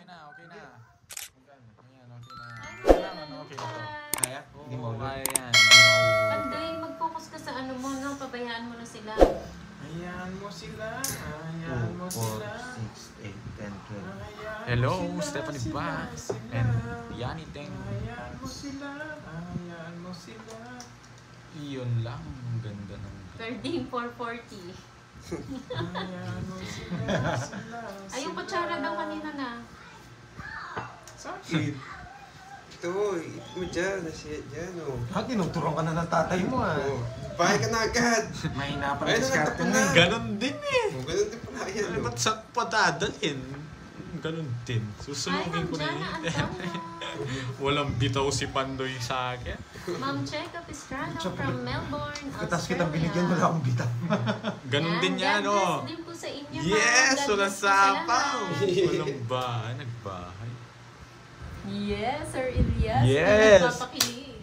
na. Okay na. Ayan, okay na. Okay na to. Kaya? Hindi mo Kaya ulit. yan. Hindi mo ulit. Pandoy, mag-focus ka sa ano mo, no? Pabayaan mo na sila. Hayaan mo sila. Hayaan mo 2, sila. 4, 6, 8, 10, 12. Hello, Stephanie Ba. And Yani Teng. Hayaan mo sila. Hayaan mo sila. Iyon lang. Ang ganda ng... Carding 440. Hayaan mo sila. Ay, yung kutsara daw kanina na. Sa akin. Ito, eat mo dyan. Nasiya dyan, oh. Tinutulong ka na ng tatay mo Oh, bahay ka na agad. Mahina pa Ay, ng diskarte natapon na. na. Ganon din eh. Oh, ganun din pala yan, oh. Ba't saan pa dadalhin? Ganon din. Hi, Susunugin Ma'am ko na Jana yun. Antonio. Walang bitaw si Pandoy sa akin. Ma'am Checa Pistrano from Melbourne, Katas kitang binigyan, wala akong bita. Ganon din yan, God oh. bless din po sa inyo, Yes! ma'am. God Walang bless po sa sapaw! lahat. Walang bahay. Nagbahay. Yes, Sir Elias. Yes. Nagpapakilig.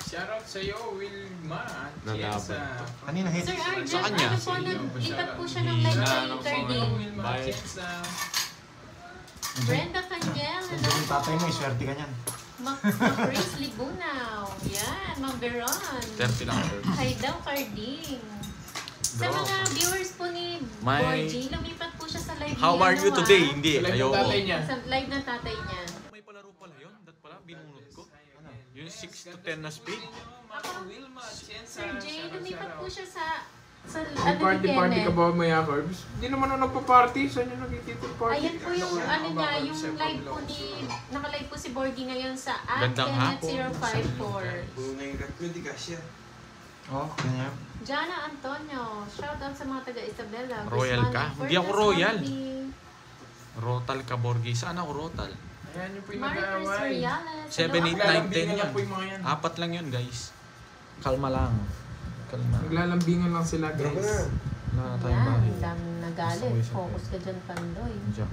Shoutout sa'yo, Wilma. Nalaban. Chiesa. Kanina hit. Sir Arjan, Sa kanya. ano po, nag-ipat po siya ng live kay Carding. Wilma, Bye. Chiesa. Brenda Canyel, Nandiyan yung tatay mo, iswerte ka niyan. Chris Libunaw. Yan, Ma'am Veron. 30 lang. Hi daw, Carding. Sa Bro. mga viewers po ni May- Borgie, lumipat po siya sa live How ni are ano, you today? Hindi. Sa live ng Ayoko. tatay niya. Sa live ng tatay niya. May palaro pala yun. Dat pala, binunod ko. Yung 6 to 10 na speed. Wilma, Chiesa. Sir Jay, lumipat po siya sa May ano ni party Kenneth. ka ba, Maya Carbs? Hindi naman ako nagpa-party. Saan yung nakikita yung party? Ayan po yung ano niya, yung live po ni, naka-live po si Borgie ngayon sa Gandang hapon. @Kenneth054. Puno na yung rep mo, di kasya. Oh, ganyan. Jana Antonio, shout out sa mga taga Isabela. Royal Guzman ka? and Hindi ako Fernandez royal. Family. Rotal ka, Borgie. Saan ako Rotal? Ayan yung po yung Marie Chris nag-aaway. Riales. 7, 8, hello. 9, 10 Naglalambingan lang yan. po yung mga yan. 4 lang yun, guys. Kalma lang. Kalma. Naglalambingan lang sila, Ano ba na? guys. Wala na tayong Yan, bahay. dami nagalit. Gusto ko Focus ka dyan, Pandoy. Diyan.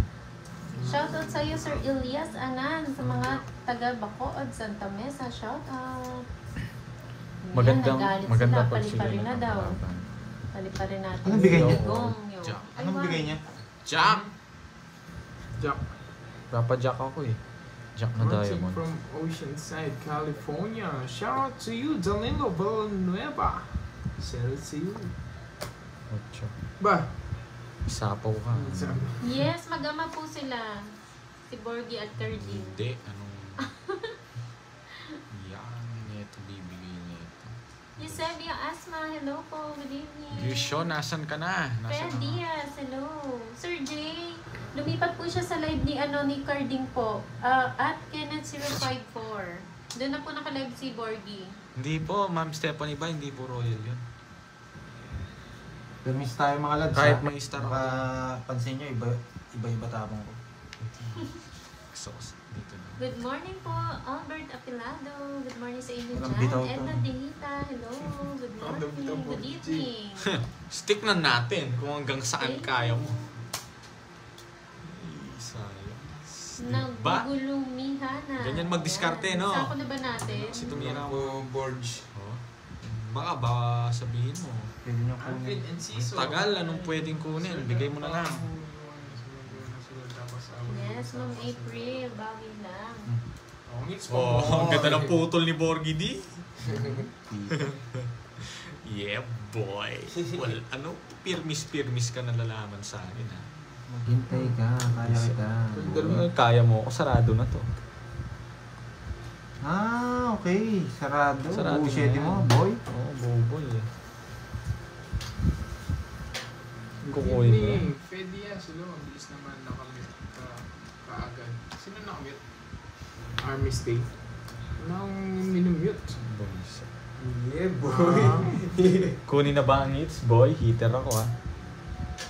Shout out sa iyo, Sir Elias Anan, sa mga taga Bacood, Santa Mesa. Shout out. Magandang, nagalit magandang sila. Paliparin na ng daw. kalaban. Paliparin natin. Anong bigay niya? Gong, Jack. Ay, Anong wow. bigay niya? Jack! Jack. Papa-Jack ako eh. Jack na Watching diamond. from Oceanside, California. Shout out to you, Danilo Villanueva. Shout out to you. Ocho. Ba? Isapaw ka. Sabi. Yes, magama po sila. Si Borgie at Carding. Hindi. Anong... Yan. Neto bibigay neto. Eusebio Asma, hello po. Good evening. Yusho, nasan ka na? Fred Nasan na? Diaz, hello. Sir Jay, lumipat po siya sa live ni ni Carding po. At Kenneth054. Doon na po naka-live si Borgie. Hindi po, Ma'am Stephanie ba? Hindi po royal yun. Permis tayo mga lads. Kahit ha? may star ako. Baka pansin nyo, iba-iba tapong ko. Sauce. Dito na. Good morning po, Albert Apilado. Good morning sa inyo Walang dyan. bitaw to. Edna Dehita, hello. Good Walang bitaw morning. po, Good G. evening. Stick na natin kung hanggang saan Thank kaya you. mo. Ay, sayang. Diba? Nagugulumihana. Ganyan magdiskarte, no? Sako na ba natin? Si Yan Tumira po, Borge. Oh. Baka ba sabihin mo? Pwede nyo Alvin kunin. and Ciso. Tagal, anong pwedeng kunin? Bigay mo na lang. Yes, Ma'am April. Bawi lang. Oh, meets Oh, po. ang ganda ng putol ni Borgie D. Yeah, boy. Well, ano, pirmis-pirmis ka na lalaman sa akin, ha? Maghintay ka, kaya kita. Kaya mo ako, sarado na to. Ah, okay. Sarado. Sarado Bullshit na yan. mo, boy. Oo, oh, boboy eh. Kukuhin mo. Evening. Fede yan, sila. Ang bilis naman nakamit kaagad. Sino nakamit? Army State. Nang minumute. Boys. Yeah, boy. Kunin na ba ang hits, boy? Hitter ako, ha?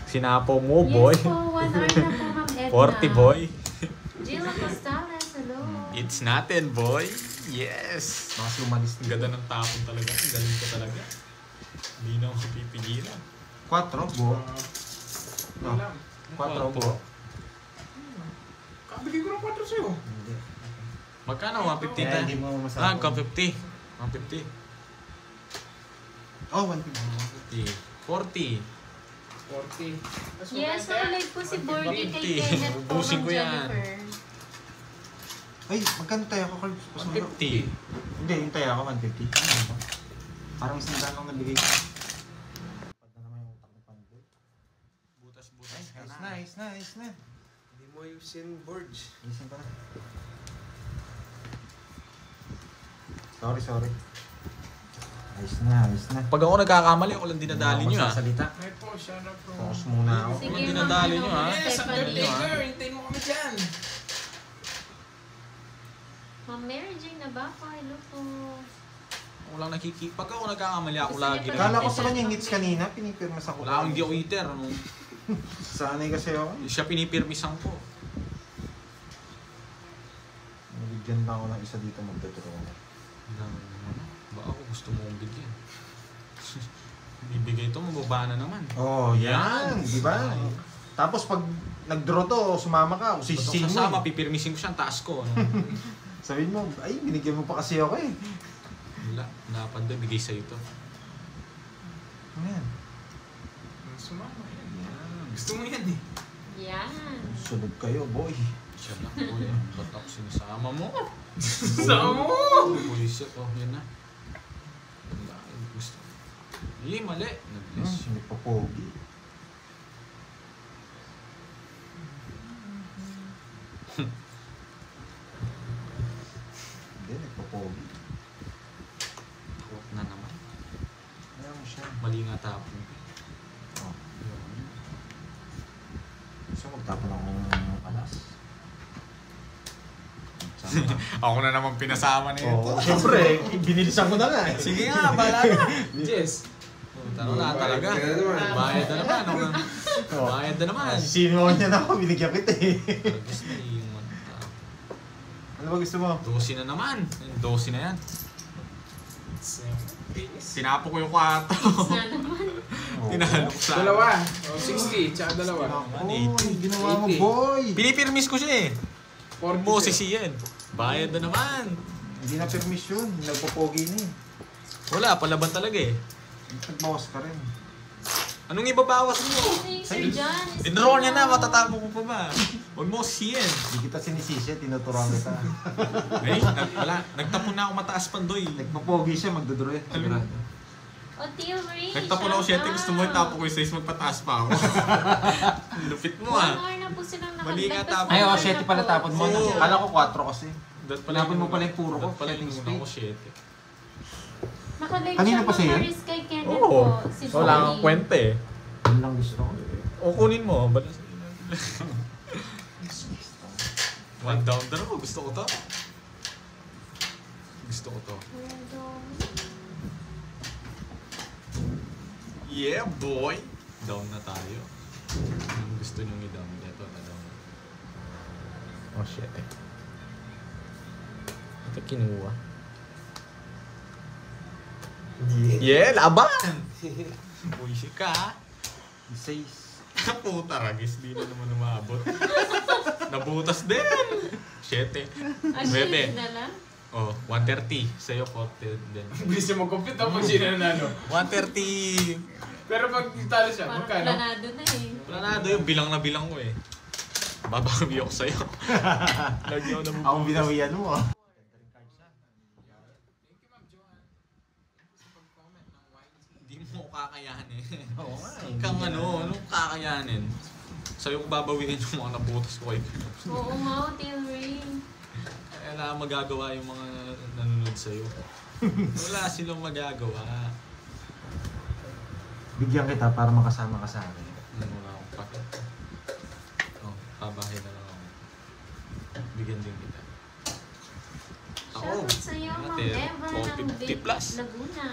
Sinapaw mo, boy. Yes po, 1 hour na po, Ma'am Edna. 40, boy. Gila Costales, hello. It's natin, boy. Yes. Baka sumalis Ang ganda ng tapon talaga. Ang galing ko talaga. Hindi na ako pipigilan. 4, bo. Hindi Oh. lang. 4, bo. Kabigay ko ng 4 sa'yo. Hindi. Magkano? 150 Kaya na? hindi mo Ah, masabi. 150. 150. Oh, 150. 40. 40. Yes, naka-live po si Borgie kay 50. Kenneth po, Ubusin Ma'am ko yan. Jennifer. Ay, magkano tayo ko, Carl? 150. Hindi, yung tayo ako, 150. Ano ba? Parang isang daan lang nabigay ko. Pad na naman yung utak ng Panboy. Butas-butas ka Ayos na. na, ayos na, ayos na. Hindi mo ayusin, Borge. Ayusin ko na. Sorry. Ayos na, ayos na. Pag ako nagkakamali, ako lang dinadali nyo ah. Salita. May po, shout out from... Focus muna ako. Sige, Hindi nadali nyo, ha? Yes, Stephanie. Undertaker! Hintayin mo kami dyan! Ma'am Mary Jane na ba? Hello po. Ako lang pag ako nagkakamali, ako Gusto lagi niya rin. pala- Kala ko sa kanya yung hits kanina, pinipirma sa Wala akong hindi ako eater. Ano? Sanay kasi ako. Siya pinipirmisan ko. Nabigyan lang ako ng isa dito magtuturo. Ano? Ba ako gusto mo kong bigyan? Bibigay ito, mababa na naman. Oh, yan. Di ba? Tapos pag nag-draw to, sumama ka, Ba't usisihin ako mo. sasama, pipirmisin ko siya ang taas ko. Ano? Sabihin mo, ay, binigyan mo pa kasi ako eh. Wala, napanda, bigay sa'yo ito. Yan. Sumama yan. Yan. Gusto mo yan eh. Yan. Sunod kayo, boy. Siya lang, boy. Ba't ako sinasama mo? Sama mo! Boy, siya. Oh, yan na. Wala, gusto. Mali. Nag-bless. Hindi pa pogi. Hindi, nagpa-pogi. Takot na naman. Ayan mo siya. Mali nga tapon. Oh. Gusto magtapon akong alas. Ako na naman pinasama na Oo, siyempre, binilisan ko na nga eh. Sige nga, bala na. Jess! Taro na talaga. Bayad ka na naman. Bayad na naman. Ako na. Oh. Bayad na naman. Sisinuhan niya na ako, binigyan kita eh. Gusto na yung Ano ba gusto mo? 12 na naman. 12 na yan. Penis. Sinapo ko yung kwarto. Na naman. Tinalo ko sa... Dalawa. O, 60. Tsaka dalawa. Oy, ginawa mo boy. Pinipirmis ko siya eh. 40. Mo sisiyan. Bayad na naman. Hindi na permission, nagpo-pogi na eh. Wala, palaban talaga eh. Nagbawas ka rin. Anong ibabawas mo? Hey, Sir John. I-draw niya na, matatapos ko pa ba? Huwag mo siyan. Hindi kita sinisisi, tinuturuan kita. Ay, wala. Nagtapon na ako mataas pandoy. Nagpo-pogi siya, magdodraw eh. Alam mo? O, Tio Ray. Nagtapon ako siya. Gusto mo itapo ko yung size, magpataas pa ako. Lupit mo One ah. hour na po silang Mali nga nakalive. tapon. Ay, One oh, hour 7 na pala po. tapon mo. Oo. Kala ko 4 kasi. Tinapon mo pala yung puro ko, Pala settings yung fee. ako 7. Nakalive Kanina siya pa siya mga yun? Paris kay Kenneth Oo. po. Si Wala Bonnie. kang kwenta eh. Yun lang gusto ko. O kunin mo. One down the road. Gusto ko to. Gusto ko to. Yeah, boy! Down na tayo. Yung gusto nyong i-down. Ito, na-down. Oh, shit eh. Ito kinuha. Yeah, laban! Buisi ka. 6. Puta, ragis. Di na naman umabot. Nabutas din. 7. Pwede. na lang. Oh, 130. Sa'yo, 40 din. Bilis niya mag-compute ako pag sino nanalo. 130. Pero pag talo siya, Parang magkano? planado na eh. Planado yung bilang na bilang ko eh. Babawi ako sa'yo. Lagi ako nabubutas. Ako binawian mo ah. Hindi mo kakayanin. Oo nga. Kang anong kakayanin? Sa'yo ko babawiin yung mga nabutas ko kay Philips. Oo nga, Tio Ray. Kaya magagawa yung mga nanonood sa'yo. Wala silang magagawa. Bigyan kita para makasama ka sa akin. Ano na akong pakit. Oh, pabahay na lang ako. Bigyan din kita. Shoutout sa'yo, Ma'am Ate, Eva ng 450 Big plus. Laguna.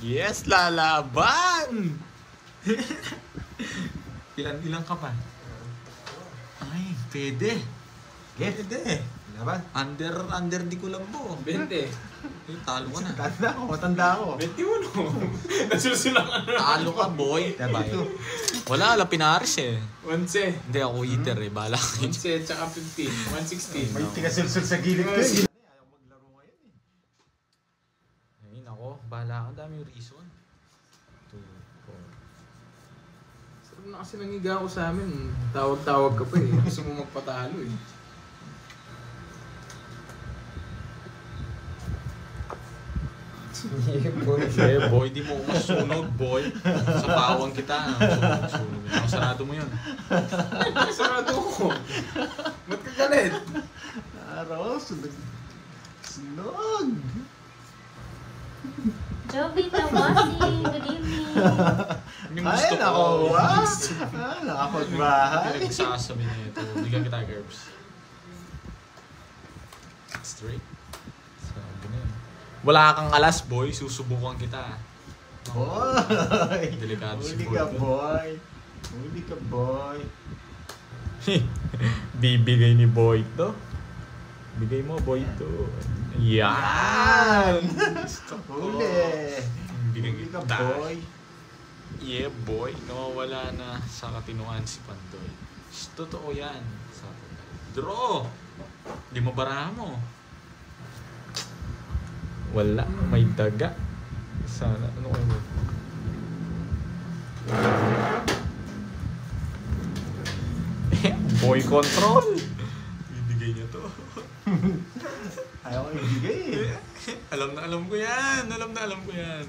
Yes, lalaban! Ilan ka pa? Ay, pwede. Pwede. Laban. Under di ko lang po. 20. Ay, talo ka na. Matanda ako. 21. Nasusulangan na. Talo ka, boy. Ito. Wala, pinaris eh. 11. Hindi ako eater eh, bala ka. 11 tsaka 15. 160. May tigasulsul sa gilid ko eh. Ayaw maglaro ngayon eh. Ay, nako, bala ka. Dami yung reason. 2, 4. Sarap na kasi nangiga ako sa amin. Tawag-tawag ka pa eh. Gusto mo magpatalo eh. Yeah, boy, di mo masunog, boy. Sa pawang kita. Sunog. Masarado mo yun. Sarado ko. Ba't ka galit? Araw, sunog. Sunog! Joby Tawasi, good evening. Yung gusto Ay, ko. nako, nakapagbahay. Pinagsasabi na ito. Bigyan kita, Gerbs. Straight. Sabi na yun. Wala kang alas, boy. Susubukan kita. Boy! Delikado si Huli boy. ka, boy. Huli ka, boy. Bibigay ni boy to. Bigay mo, boy to. Yan! Huli! Bigay Huli ka, kita. boy. Yeah, boy. Nawawala na sa katinuan si Pandoy. Totoo yan. Sabi na. Draw! Di mo baraha mo. Wala. May daga. Sana. Ano kayo? Boy control! Bibigay niya to. Ayaw ko ibigay eh. Alam na alam ko yan. Alam na alam ko yan.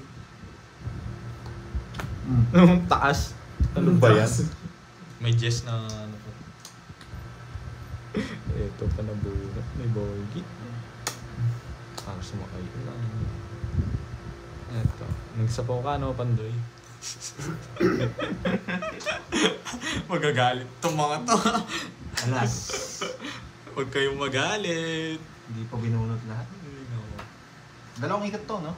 Mm. Anong taas? Ano ba yan? May Jess na ano po. Ito pa na bunot. May Borgi. Para sumakay lang. Ito. Nagsapaw ka no, Pandoy? Magagalit itong mga to. Alas. Huwag kayong magalit. Hindi pa binunot lahat. Ay, no. Dalawang ikat to, no?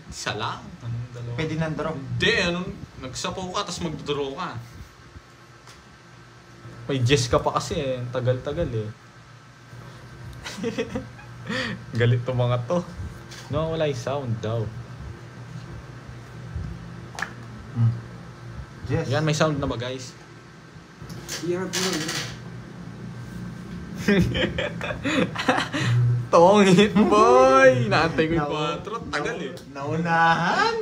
Isa lang. Anong dalawa? Pwede nang draw. Hindi, anong nagsapaw ka tapos magdodraw ka. May Jess ka pa kasi eh. Ang tagal-tagal eh. Galit to mga to. No, wala yung sound daw. Mm. Yes. Yan, may sound na ba guys? Iyak mo. Tongit boy! Naantay ko yung 4. Tagal eh. Naunahan?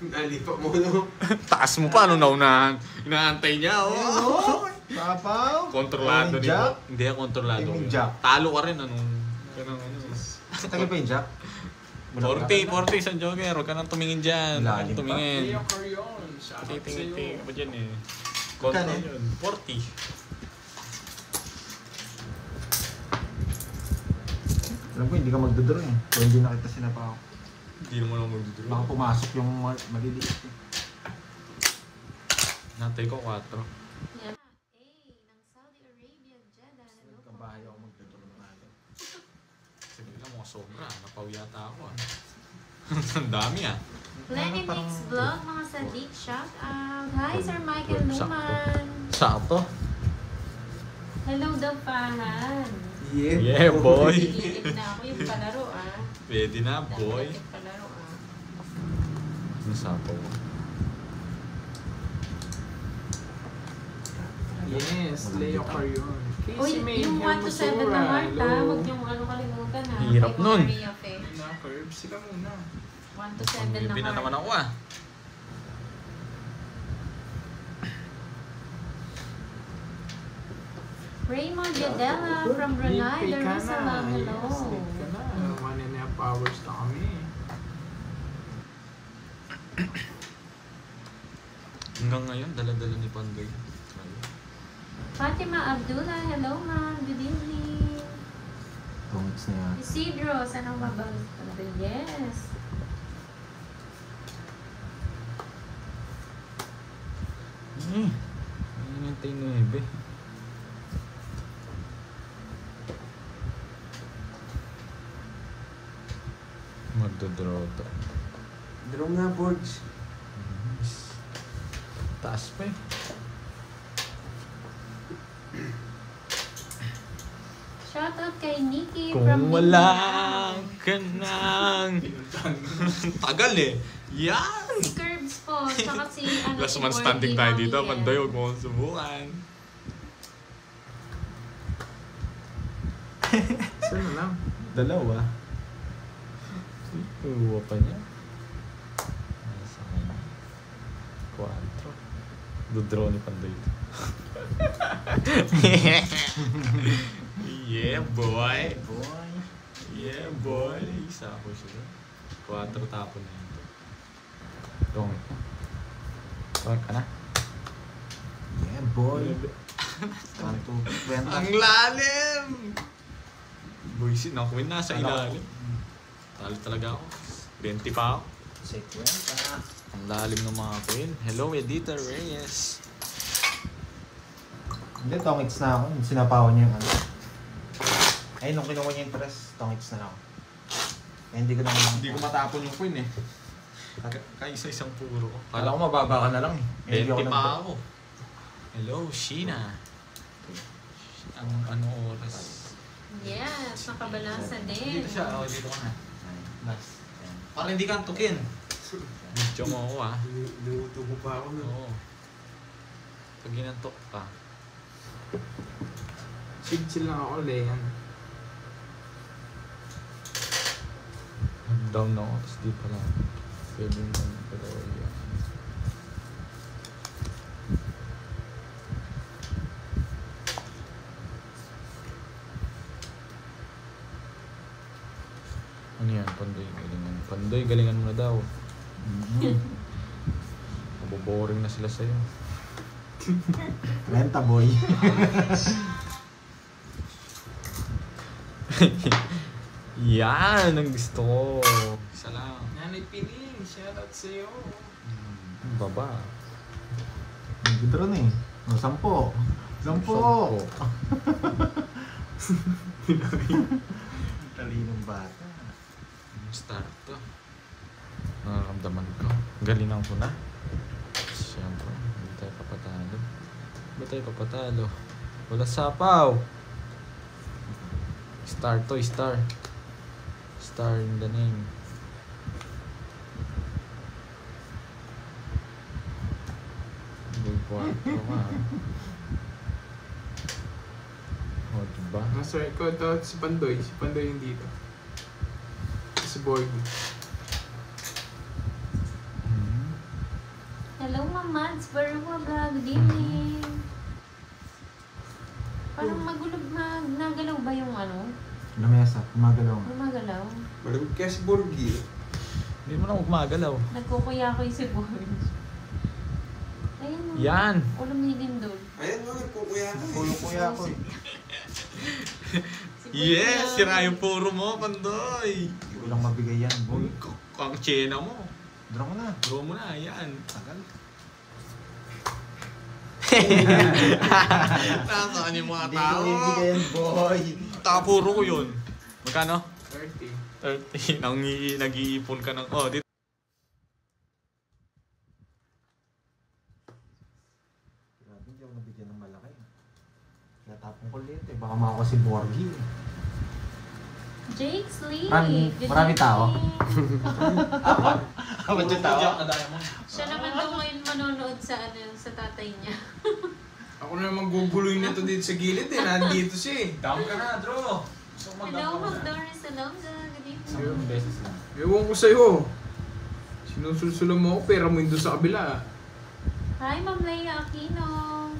Nalipa mo, no? Taas mo pa, ano naunahan? Inaantay niya, oh. Oh, papaw. Kontrolado Yung ni jack. Hindi, kontrolado. Yung yun. jack. Talo ka rin, anong... Ganang ano. Tagal pa yung jack? 40, San Joker. Huwag ka nang tumingin dyan. Huwag ka nang Lalim pa. tumingin. Leo Carion. Shout out sa'yo. Tingin-tingin pa dyan eh. Magkano Control eh? yun. 40. Alam ko, hindi ka magdodraw eh. O hindi nakita sinapa ako. Hindi naman ako magduduro. Baka pumasok yung maliliit eh. Natay ko 4. Yan. ng Saudi Arabia, Jeddah. Hello po. Kabahay ako magdodraw ng aga. Sige lang mga sobra. Napaw yata ako ah. Ang dami ah. Lenny Parang- Mix Vlog, mga sadik, shout out. Hi, Sir Michael Sakto. Luman. Sakto. Hello daw, Pahan. Yeah, boy. Iligid na ako yung palaro, ah. Pwede na, boy. Dami yung palaro, ah. Nasapaw. Yes, Leo Carion. Uy, Casey May yung 1 to 7 na heart, ah. Huwag yung ano kalimutan, ah. Hirap Kay nun. Maria Fe. Na, Curbs, sila muna. 1 to 7 na Bibi na heart. naman ako ah. Raymond Yadela from Brunei, Sleep ka na. Darussalam. Hello. Yes, sleep ka na. 1.5 hours na kami. Hanggang ngayon, dala-dala ni Pandoy. Fatima Abdullah, hello ma'am. Good evening. Tungits na yan. Isidro, saan ang mabalik talaga? Yes. Ano yung tayo 9? Magdodraw to. Draw nga, boards. Taas pa eh. Shout out kay Nikki Kung from wala Mindanao. ka nang... Tagal eh. Yan! Si Curbs po, tsaka si ano, Last si man Bordy standing tayo dito. Mamiel. Pandoy, huwag mo akong subukan. Isa na lang. Dalawa. Uwa pa niya. Nasa kanya. 4. Dodraw ni Pandoy ito. Yeah, boy. Boy. Yeah, boy. Isa ako siya. 4 tapon na yun. Tongit na. Tongit ka na. Yeah, boy. 1, 2, 20. Ang lalim! Boysin, nakuwin na sa ilalim. Talo talaga ako. 20 pa ako. 50. Ang lalim ng mga queen. Hello, Editor Reyes. Hindi, tongits na ako. Sinapawan niya yung ano. Ay, nung kinuha niya yung press, tongits na ako. Eh, hindi ko naman. Hindi ko matapon yung queen eh. Kaisa-isang puro. Kala ko mababa ka na lang eh. 20 pa ako. Hello, Sheena. Ang ano oras? Yes, nakabalansa din. Dito siya. Oh, dito ka na. Last. Para hindi ka antukin. Video mo ako ah. Nangutubo pa ako na. Oo. Pag ginantok ka. Chill lang ako, Lehan. Down na ako. Tapos di pala. Pwede mo pala yan. Ano yan? Pandoy, galingan. Pandoy, galingan mo na daw. Maboboring na sila sa'yo. Renta, boy. Yan ang gusto ko. Isa lang. Nanay Piling, shoutout sa'yo. Baba. Nag-draw na eh. O, 10. 10. Talinong bata. Start to. Nararamdaman ko. Galingan ko na. Siyempre, hindi tayo papatalo. Hindi tayo papatalo. Wala sapaw. Star to, star. Star in the name. Good point. Tama. O, diba? Master, ikaw daw si Pandoy. Si Pandoy yung dito. Si Borgie. Hello, Mamads. Baruwaga. Good evening. Parang nagalaw ba yung ano? Lamesa, gumagalaw nga. Gumagalaw. Malagod kaya si Borgie. Hindi mo na gumagalaw. Nagkukuya-kuy si Borge. Ayun. Yan! Ulam ni Lindol. Ayan mo, nagkukuya ka. Kuya ko eh. Yes! Sira yung puro mo, Pandoy! Hindi ko lang mabigay yan, boy. Ang tsena mo. Draw mo na. Draw mo na, yan. Tagal. Nasaan yung mga Hindi ko tao? ibigay yan, boy. Puro ko yun. Magkano? 30. 30. Nag-iipon ka ng... Oh, dito. Grabe, hindi ako nabigyan ng malaki. Natapong ko ulit eh. Baka makakuha si Borgie eh. Jake Lee. Marami tao? Ba't yung tao? Siya naman daw ngayon manonood sa sa tatay niya. Ako na naman guguloy na to dito sa gilid eh. Nandito siya eh. Down ka na, draw. Hello, Magdoris Alonza. Good evening. 10 beses lang. Ewan ko sa'yo. Sinusulsulan mo ako, pera mo yun doon sa kabila. Hi, Ma'am Leia Aquino.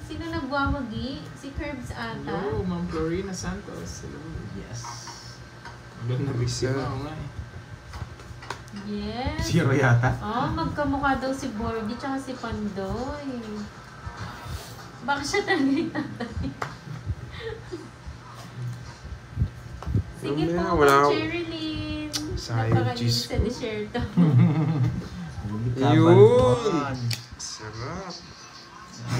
Sino nagwawagi? Si Curbs ata. Hello, Ma'am Florina Santos. Hello. Yes. Doon na busy Yeah. ako nga eh. Yes. Zero yata. Oh, magkamukha daw si Borgie tsaka si Pandoy. Baka siya talaga yung tatay. Sige po, Mamaya, wala Ma'am akong- Cherilyn. Sayang, Napakalinis cheese sa ko. desierto. Ayun. Sarap.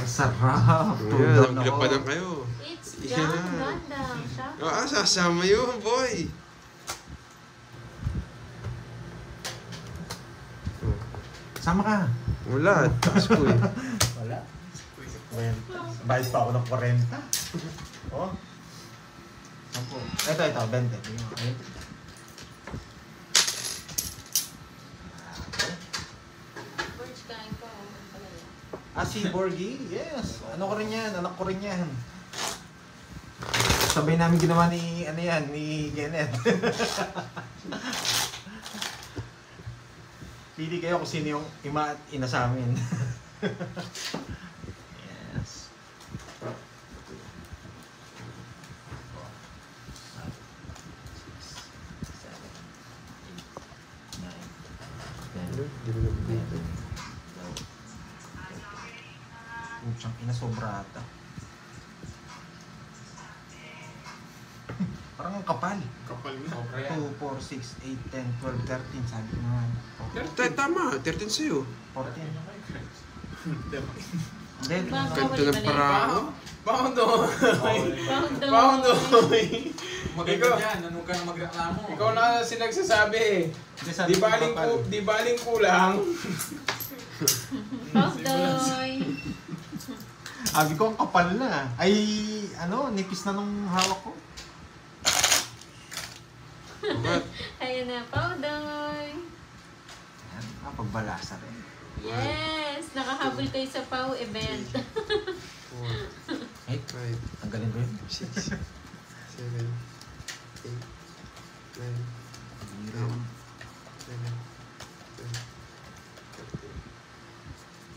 Sarap. Kuya, Tulog na nagbilap ako. pa lang kayo. It's Yeah. John Gandang. Siya. Sasama yun, boy. Sama ka. Wala, taas ko eh. Wala. 40. Bayad pa ako ng 40. Oh. 10. Ito, 20. Tingnan mo. Ayun. Birch kain ko. Ah, si Borgie? Yes. Ano ko rin yan? Anak ko rin yan. Sabay namin ginawa ni, ano yan, ni Kenneth. Pili kayo kung sino yung ima at ina sa amin. Yes. 5, 6, 7, 8, 9, Putsang ina, sobra ata. Parang ang kapal. Kapal mo. Sobra yan. 2, 4, 6, 8, 10, 12, 13. Sabi ko naman. Tama, 13 sa'yo. 14. Hindi. Ganda ng parao. Poundoy! Poundoy! Poundoy! Maganda dyan, ano ka na magreklamo? Ikaw na kasi nagsasabi. Hindi, sabi ko kapal. Di baling kulang. Poundoy! Sabi ko ang kapal na. Ay, ano, nipis na nung hawak ko. Bakit? Ayan na, Poundoy! Ayan, pagbalasa rin. Yes! Nakahabol kayo sa PAW event. 4, Ay, 5, tanggalin ko yun. 6, 7, 8, 9, 10, 11, 12,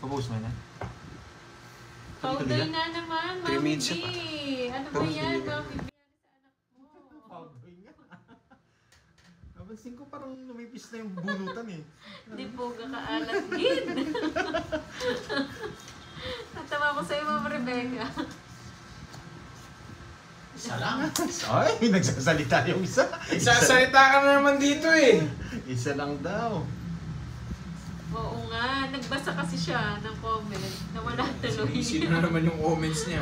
13. Pabos mo na. Poundoy na naman, 3 Mami minutes B. pa. Ano ba yan, Mami B? Pabos nga. Napansin ko parang lumipis na yung bulutan eh. Di po kakaalat din. Natawa ko sa'yo, Ma'am Rebecca. Isa lang. Ay, nagsasalita yung isa. Sasalita ka na naman dito eh. Isa lang daw. Oo nga, nagbasa kasi siya ng comment na wala tuloy. Sino na naman yung comments niya?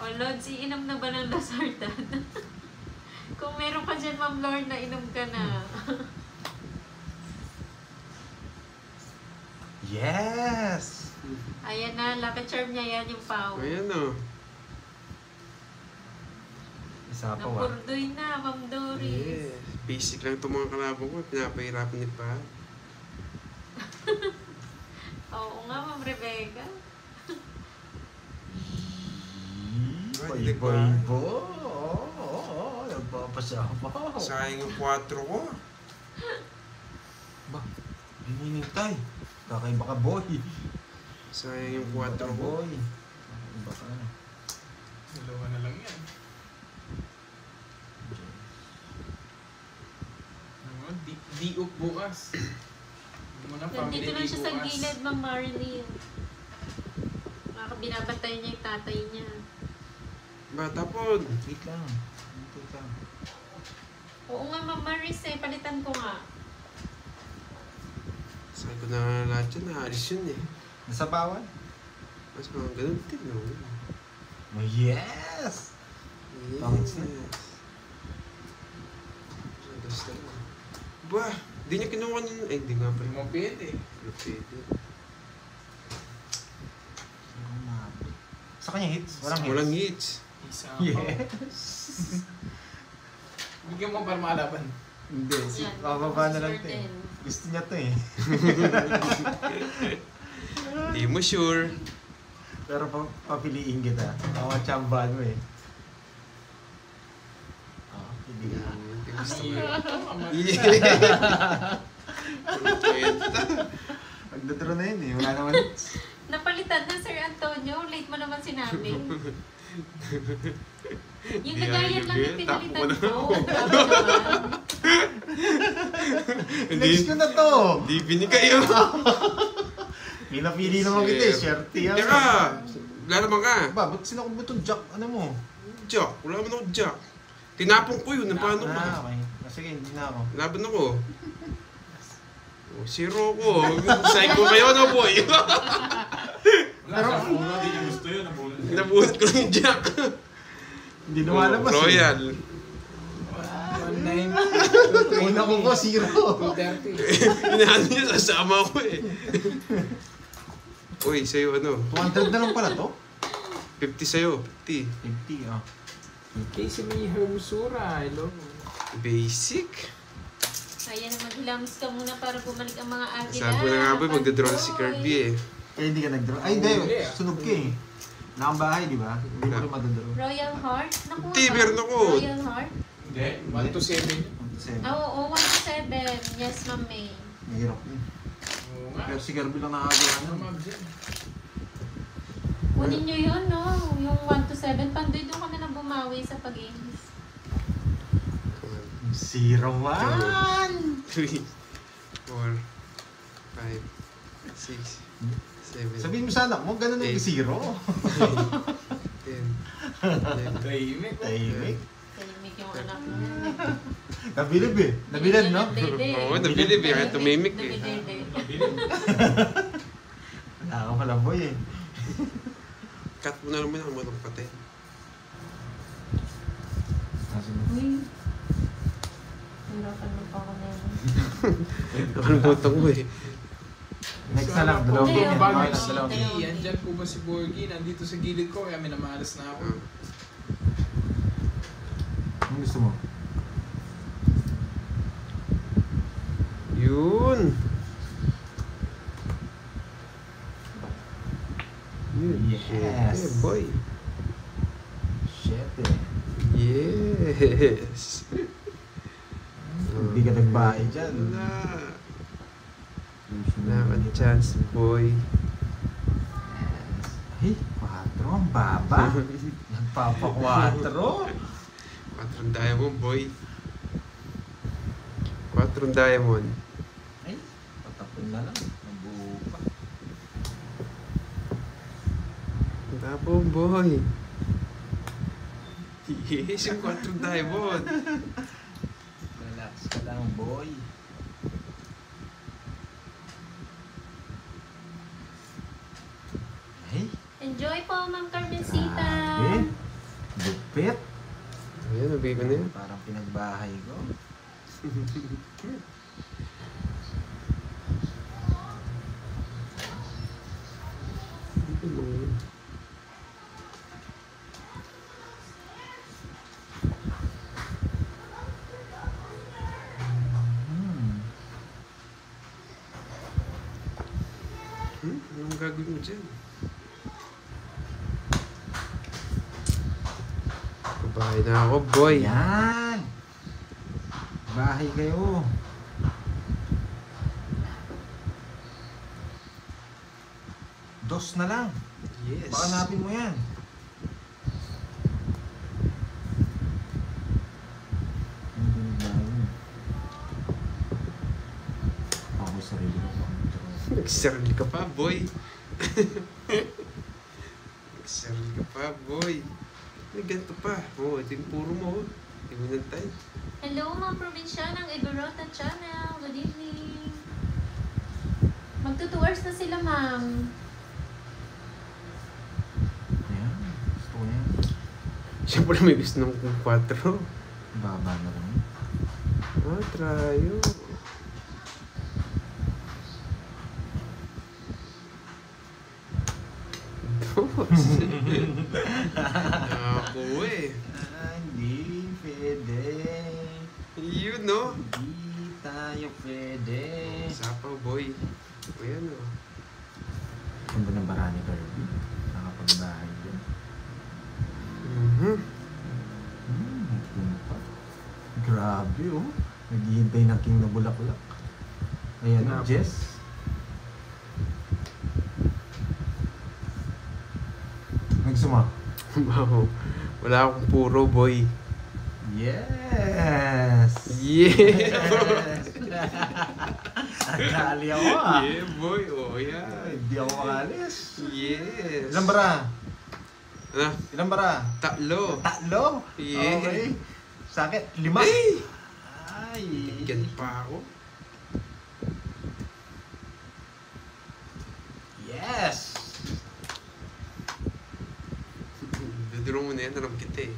O Lods, iinom na ba ng Losartan? Kung meron ka dyan, Ma'am Lord, na inom ka na. Yes! Ayan na, lucky charm niya yan yung PAW. Ayan o. Isa pa wa. Napurdoy na, Ma'am Doris. Yes. Basic lang itong mga kalabang ko. Pinapahirapan ni Pa. Oo nga, Ma'am Rebecca. Boy-boy-bo. Oo, nagpapasabaw. Sayang yung 4 ko. Ba, hinihintay. Kakaiba ka, boy. Sayang yung 4 ko. Boy. Kakaiba ka. Dalawa na lang yan. Ano, di-up bukas. Hindi mo na family Nandito lang siya sa bukas. gilid, Ma'am Marilyn. Binabatay niya yung tatay niya. Bata po. Wait lang. Wait lang. Oo nga, Ma'am Maris eh. Palitan ko nga. Sabi ko na lahat yun. Naalis yun eh. Nasa bawal? Mas mga ganun din, no? Oh, yes! Yes. Tangis na. Sadas na lang. Ba, di niya kinuha niya. Eh, di nga Hindi pala. mo pwede. Pwede. Sa kanya hits? Walang hits? Walang hits. Isa Yes! Bigyan mo para makalaban. Hindi. Yan, Bababa na lang Mr. ito eh. 10. Gusto niya to eh. Di mo sure. Pero papiliin kita. Chambahan mo eh. Hindi ka. Gusto mo. Iya. Magdodro na yun eh. Wala naman hits. Napalitan na, Sir Antonio. Late mo naman sinabi. Yung Di kagayan lang yung ayun, pinalitan takbo ko. Grabe naman. Next ko na to! Di binikayo. Pinapili naman kita eh. Sherte yan. Teka, lalaman ka. Ba, ba't sinakot mo itong jack? Ano mo? Jack, wala man ako jack. Tinapong ko yun, paano ba? Okay. Sige, hindi na ako. Laban ako. Oh, zero ko. Psycho kayo na boy. Pero uno, di niya gusto yun. Nabuhat ko yung jack. Hindi lumalabas eh. Royal. 1-9. Una ko po, 0. 230. Inaano niya, sasama ko eh. Uy, sa'yo ano? 200 na lang pala to? 50 sa'yo, 50. 50, ah. Casey may hermosura. Hello. Basic. Kaya na maghilamos ka muna para bumalik ang mga agila. Sabi ko na nga ba, magdadraw na si Kirby eh. Kaya hindi ka nag-draw. Ay, hindi. Hindi, ah. Sunog ka eh. Nakang bahay, di ba? Hindi mo rin madadraw. Royal Heart? Nakuha Hindi, ba? meron ako. Royal Heart? Hindi. 1 to 7. Oo, 1 to 7. Yes, Ma'am May. Mahirap yun. Oo nga. Pero si Kirby lang nakagawa Ano nun. ma'am dyan? Kunin nyo yun, no? Yung 1 to 7. Pandoy doon kami na bumawi sa pag-games. 0-1! 3, 4, 5, 6, 7. Sabihin mo sa anak mo, ganun yung 0. 10. Tahimik. Tahimik. Tahimik yung anak mo. Nabilib eh. Nabilib, no? Oo, nabilib eh. Kaya tumimik eh. Wala ka pala boy eh. Cut mo na naman ang matang pati. Uy. Hirapan mo pa ako na yun. Ang butong mo eh. Next na lang, dalawang Hindi, ganyan. okay. Okay na, dalawang ganyan. Dalawang. Andyan po ba si Borgie? Nandito sa gilid ko, kaya minamalas na ako. Anong gusto mo? Yun. Yun. Yes. Yeah, boy. 7. Yes. Hindi ka nagbahay dyan. Wala. Wala ka chance, boy. Ay, 4. Ang baba. Nagpapa-4. 4 diamond, boy. 4 diamond. Ay, patapon na lang. Nabuo pa. Tapo, boy. Yes, yung 4 diamond. Relax ka lang, boy. Ay, Enjoy po, Ma'am Carmencita. grabe. Lupit. Ayan, nabigay ko na yan. Parang pinagbahay ko. Anong gagawin mo dyan? Kabahay na ako, boy. Yan. Bahay kayo. Dos na lang. Yes. Baka hanapin mo yan. Ako sarili ko pang Nag-serve ka pa, boy. Nag-serve ka pa, boy. May ganito pa. Oo, ito yung puro mo. Hindi mo nantay. Hello, Ma'am Provincia ng Igorota Channel. Good evening. Magto 2 hours na sila, Ma'am. Ayan. Gusto ko yan. Siyempre may gusto ng 4. Baba na lang. Oh, trayo. Dos. Ako eh. Hindi pwede. Yun, no? Hindi tayo pwede. Sapaw, boy. Ayan, oh. Ganda ng barani, Kirby. Nakapagbahay din. Mhm. Punta. Grabe, oh. Naghihintay ng king na bulaklak. Ayan, Grabe. Jess. Nagsuma. Wow. Wala akong puro, boy. Yes! Yeah! Akali ako ah. Yeah, boy. Oh, yeah. Hindi ako makalis. Yes. Ilang bara? Ah, Ilang bara? tatlo. Tatlo? Yeah. Okay. Sa akin, 5. Ay! Ay. Bigyan pa ako. Yes! Dudurong mo na yan, alam kita eh.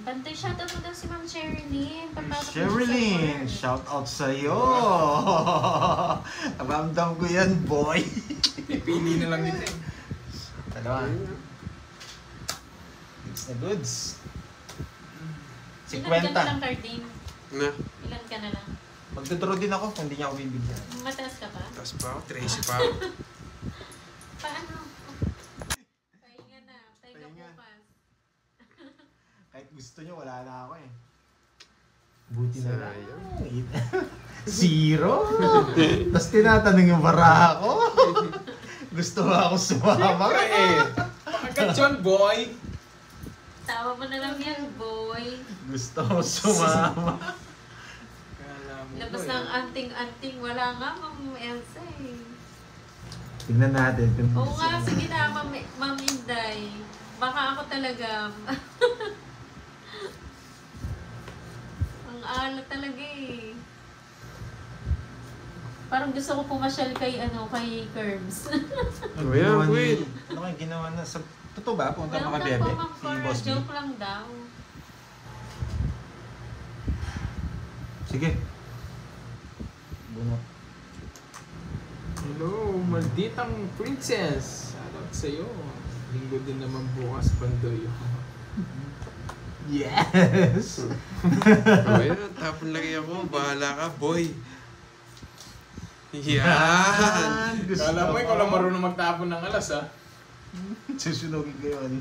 Pantay shoutout mo daw si Ma'am Sherilyn. Papasok mo Sherilyn, sa shout out sa'yo. Ramdam ko yan, boy. Pipili na lang nila eh. Dalawa. Goods na goods. Ilan ka na 50. lang, Carding? Na, Ilan ka na lang? Magduduro din ako kung hindi niya ako bibigyan. Mataas ka pa? taas pa ako, Tracy pa ako. Paano? Pahinga na. Pahinga Pahinga. bukas. Kahit gusto niyo, wala na ako eh. Buti na lang. Sayang. 0? Tapos tinatanong yung bara ako. Gusto ba ako sumama? Pakagat yun, boy! Tawa mo na lang yan, boy. Gusto ko sumama. Kala mo, Labas boy, ng anting-anting. Wala nga, Ma'am Elsa eh. Tingnan natin. Oo nga, sige na, Ma'am Inday. Baka ako talaga. Ang alat talaga eh. Parang gusto ko pumasyal kay Curbs. Ano Kuya, ginawa wait. Ano kayo ginawa na? Totoo ba? Punta mo kay Welcome Bebe? po, Ma'am Si Cora. Boss B? Joke lang daw. Sige. Bunot. Hello, malditang princess. Shoutout sa'yo. Linggo din naman bukas, Pandoy. Yes! Kuya, tapon lagi ako. Bahala ka, boy. Yan! Gusto Kala mo, ikaw ko. lang marunong magtapon ng alas, ha? Susunogin ko yun.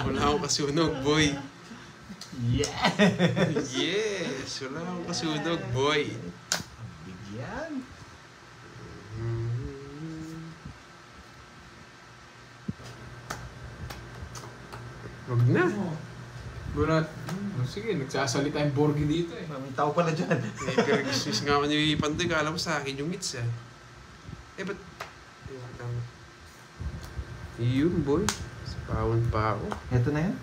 Wala akong kasunog, boy. Yes! Yes! Wala akong kasunog, boy. Bigyan. Wag na. Bunot. Sige, nagsasalita yung Borgi dito eh. May tao pala dyan. Eh, pero gusto nga ako ni Pandoy. Kala mo sa akin yung hits, Eh, ba't? Yun, boy. Sapawan pa ako. Ito na yan?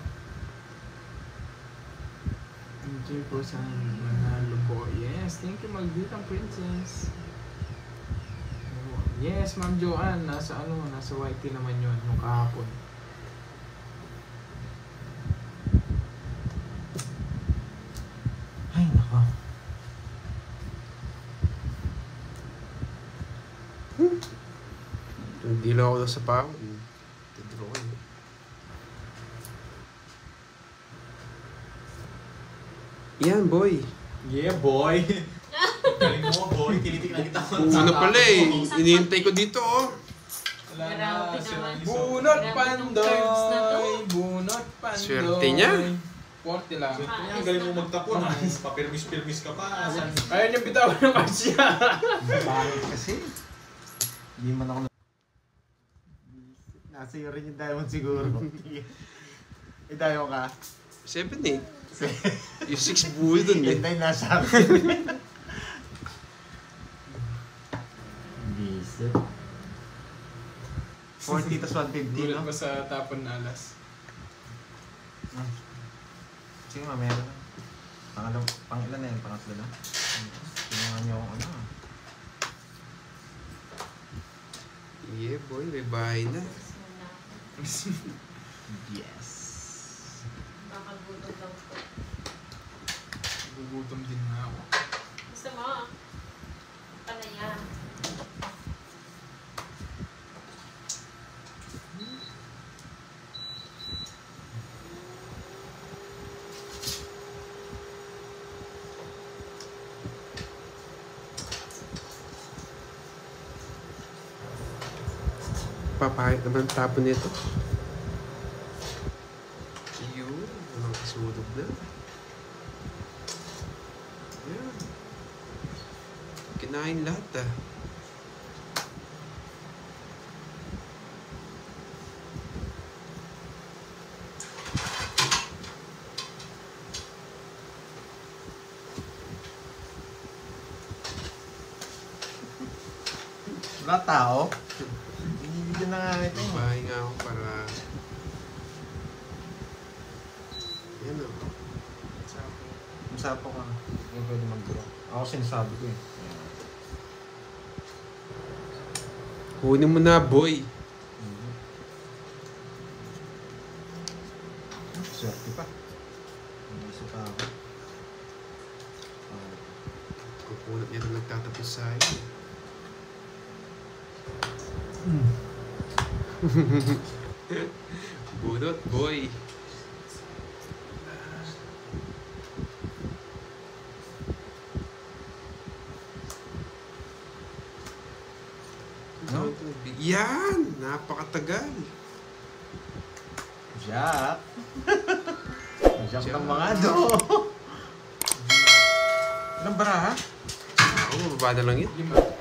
Thank you po sa manalo po. Yes, thank you, malditang princess. Yes, Ma'am Joanne. Nasa YT naman yun, nung kahapon. Ay, nako. Hindi lang ako sa pawon. Tidro ko. Yan, boy. Yeah, boy. Galing mo, boy. Tinitignan kita. Una pala eh. Inihintay ko dito, oh. Wala na. Grabe sira naman. ni Soto. Bunot Grabe nung curves na to. Pandoy! Bunot Pandoy! Swerte niya. 40 lang. Swerte niya, galing mo magtapon. Papirmis-pirmis ka pa. Kaya niya bitawan ng kasya. Bakit kasi? Hindi man ako nasa iyo rin yung diamond siguro. Eh, diamond ka? 7 eh. Yung 6 buo dun eh. Yan na yung nasa akin. Bisit. 40 tas 150, Gulat no? mo sa tapon na alas. Sige, mamaya na lang. Pang-ilan na yun? Pangatlo na? Tingnan niyo kung ano. Yeah, boy. May bahay na. Yes. Makagutom daw po. Gugutom din na ako. Gusto mo? Palaya. Papahit naman tapon nito. Yun. Walang kasulog na. Yan. Kinain lahat ah. Wala tao? Binibigyan na nga ito. Bahay nga ako para... Yan o. Masapo ka. Hindi pwede mag-draw. Ako sinasabi ko eh. Kunin mo na, boy. Swerte pa. Hindi isa pa ako. Kukunat niya na nagtatapos sa akin. Bunot, boy. No? Yan! Napakatagal. Jack! Jack Jack. ng mga do! Anong baraha? Ako, mababa na lang yun. 5.